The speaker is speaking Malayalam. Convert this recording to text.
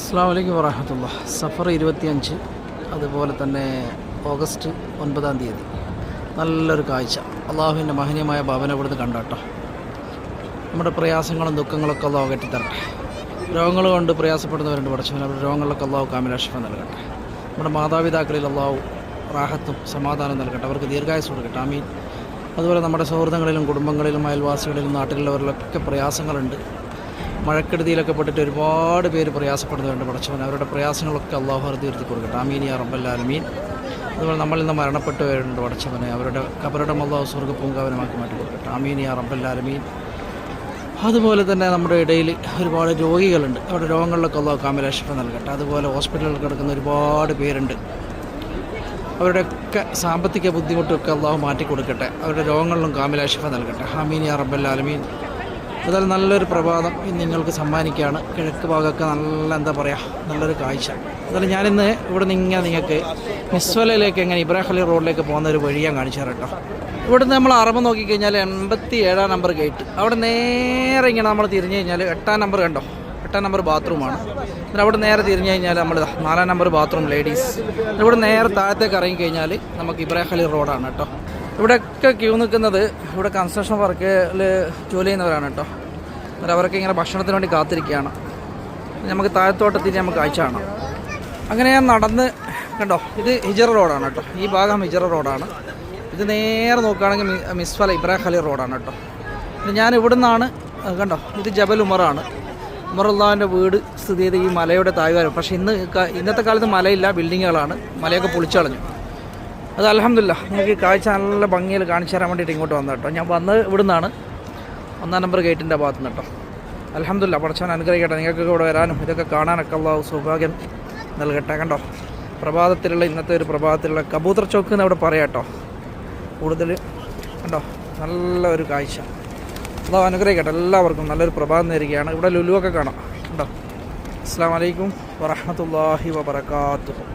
അസ്സലാമു അലൈക്കും വറഹ്മത്തുള്ളാഹി. സഫർ 25, അതുപോലെ തന്നെ ഓഗസ്റ്റ് 9-ാം തീയതി നല്ലൊരു കാഴ്ച. അള്ളാഹുവിൻ്റെ മഹനീയമായ ഭവനം ഇവിടുന്ന് കണ്ടാട്ടോ. നമ്മുടെ പ്രയാസങ്ങളും ദുഃഖങ്ങളൊക്കെ അള്ളാഹു കെട്ടിത്തരട്ടെ. രോഗങ്ങൾ കൊണ്ട് പ്രയാസപ്പെടുന്നവരുണ്ട് പഠിച്ചവൻ, അവരുടെ രോഗങ്ങളിലൊക്കെ അള്ളാഹു കാമിലാഷിഫ നൽകട്ടെ. നമ്മുടെ മാതാപിതാക്കളിൽ അള്ളാഹു റാഹത്തും സമാധാനം നൽകട്ടെ, അവർക്ക് ദീർഘായുസ് കൊടുക്കട്ടെ. ആമീൻ. അതുപോലെ നമ്മുടെ സൗഹൃദങ്ങളിലും കുടുംബങ്ങളിലും അയൽവാസികളിലും നാട്ടിലുള്ളവരിലൊക്കെ പ്രയാസങ്ങളുണ്ട്. മഴക്കെടുതിയിലൊക്കെ പെട്ടിട്ട് ഒരുപാട് പേര് പ്രയാസപ്പെടുന്നവരുണ്ട് പഠിച്ചവൻ, അവരുടെ പ്രയാസങ്ങളൊക്കെ അള്ളാഹു തീർത്തി കൊടുക്കട്ടെ. ആമീൻ യാ റബ്ബൽ ആലമീൻ. അതുപോലെ നമ്മളിൽ നിന്ന് മരണപ്പെട്ടവരുണ്ട് പഠിച്ചവനെ, അവരുടെ കബറിടം അള്ളാഹു സ്വർഗ്ഗ പൂങ്കാവനമാക്കി മാറ്റി കൊടുക്കട്ടെ. ആമീൻ യാ റബ്ബൽ ആലമീൻ. അതുപോലെ തന്നെ നമ്മുടെ ഇടയിൽ ഒരുപാട് രോഗികളുണ്ട്, അവരുടെ രോഗങ്ങളിലൊക്കെ അള്ളാഹു കാമിലാഷിഫ നൽകട്ടെ. അതുപോലെ ഹോസ്പിറ്റലിൽ കിടക്കുന്ന ഒരുപാട് പേരുണ്ട്, അവരുടെയൊക്കെ സാമ്പത്തിക ബുദ്ധിമുട്ടൊക്കെ അള്ളാഹു മാറ്റി കൊടുക്കട്ടെ, അവരുടെ രോഗങ്ങളിലും കാമിലാഷിഫ നൽകട്ടെ. ആമീൻ യാ റബ്ബൽ ആലമീൻ. അതുപോലെ നല്ലൊരു പ്രഭാതം ഇന്ന് നിങ്ങൾക്ക് സമ്മാനിക്കുകയാണ്. കിഴക്ക് ഭാഗമൊക്കെ നല്ല എന്താ പറയുക, നല്ലൊരു കാഴ്ച. അതുപോലെ ഞാനിന്ന് ഇവിടെ നിന്ന് ഇങ്ങനെ നിങ്ങൾക്ക് മിസ്വലയിലേക്ക് എങ്ങനെ ഇബ്രാഹിം ഖലീൽ റോഡിലേക്ക് പോകുന്ന ഒരു വഴി ഞാൻ കാണിച്ചു തരാം കേട്ടോ. ഇവിടുന്ന് നമ്മൾ അറബ് നോക്കിക്കഴിഞ്ഞാൽ 87-ാം നമ്പർ ഗേറ്റ്, അവിടെ നേരെ ഇങ്ങനെ നമ്മൾ തിരിഞ്ഞു കഴിഞ്ഞാൽ 8-ാം നമ്പർ കണ്ടോ, 8-ാം നമ്പർ ബാത്റൂമാണ്. എന്നിട്ട് അവിടെ നേരെ തിരിഞ്ഞു കഴിഞ്ഞാൽ നമ്മൾ 4-ാം നമ്പർ ബാത്റൂം ലേഡീസ്. ഇവിടെ നേരെ താഴത്തേക്ക് ഇറങ്ങിക്കഴിഞ്ഞാൽ നമുക്ക് ഇബ്രാഹിം ഖലീൽ റോഡാണ് കേട്ടോ. ഇവിടെയൊക്കെ ക്യൂ നിൽക്കുന്നത് ഇവിടെ കൺസ്ട്രക്ഷൻ വർക്കിൽ ജോലി ചെയ്യുന്നവരാണ് കേട്ടോ. എന്നിട്ട് അവരൊക്കെ ഇങ്ങനെ ഭക്ഷണത്തിന് വേണ്ടി കാത്തിരിക്കുകയാണ്. നമുക്ക് താഴത്തോട്ടത്തിൽ നമുക്ക് കാഴ്ച കാണാം. അങ്ങനെ ഞാൻ നടന്ന് കണ്ടോ, ഇത് ഹിജറ റോഡാണ് കേട്ടോ. ഈ ഭാഗം ഹിജറ റോഡാണ്. ഇത് നേരെ നോക്കുകയാണെങ്കിൽ മിസ്ഫല ഇബ്രാഹിം ഖലീൽ റോഡാണ് കേട്ടോ. ഞാൻ ഇവിടെ നിന്നാണ് കണ്ടോ, ഇത് ജബൽ ഉമറാണ്. ഉമറുള്ളാഹിൻ്റെ വീട് സ്ഥിതി ചെയ്ത് ഈ മലയുടെ താഴ്വാരം. പക്ഷേ ഇന്നത്തെ കാലത്ത് മലയില്ല, ബിൽഡിങ്ങുകളാണ്. മലയൊക്കെ പൊളിച്ചളഞ്ഞു. അത് അൽഹംദുലില്ലാഹ് നിങ്ങൾക്ക് കാഴ്ച നല്ല ഭംഗിയിൽ കാണിച്ചു തരാൻ വേണ്ടിയിട്ട് ഇങ്ങോട്ട് വന്നു കേട്ടോ. ഞാൻ വന്നത് ഇവിടെ നിന്നാണ്, 1-ാം നമ്പർ ഗേറ്റിൻ്റെ ഭാഗത്ത് നിന്ന് കേട്ടോ. അൽഹംദുലില്ലാഹ് പടച്ചവൻ അനുഗ്രഹിക്കട്ടെ. നിങ്ങൾക്കൊക്കെ ഇവിടെ വരാനും ഇതൊക്കെ കാണാനൊക്കെ അള്ളാഹു സൗഭാഗ്യം നൽകട്ടെ. കണ്ടോ, പ്രഭാതത്തിലുള്ള ഇന്നത്തെ ഒരു പ്രഭാതത്തിലുള്ള കബൂത്തർ ചോക്ക് എന്ന് അവിടെ പറയാം കേട്ടോ. കൂടുതൽ കണ്ടോ, നല്ല ഒരു കാഴ്ച. അള്ളാഹു അനുഗ്രഹിക്കട്ടെ. എല്ലാവർക്കും നല്ലൊരു പ്രഭാതം നേരുകയാണ്. ഇവിടെ ലുലുവൊക്കെ കാണാം കണ്ടോ. അസ്സലാമു അലൈക്കും വറഹ്മത്തുള്ളാഹി വബറകാതുഹു.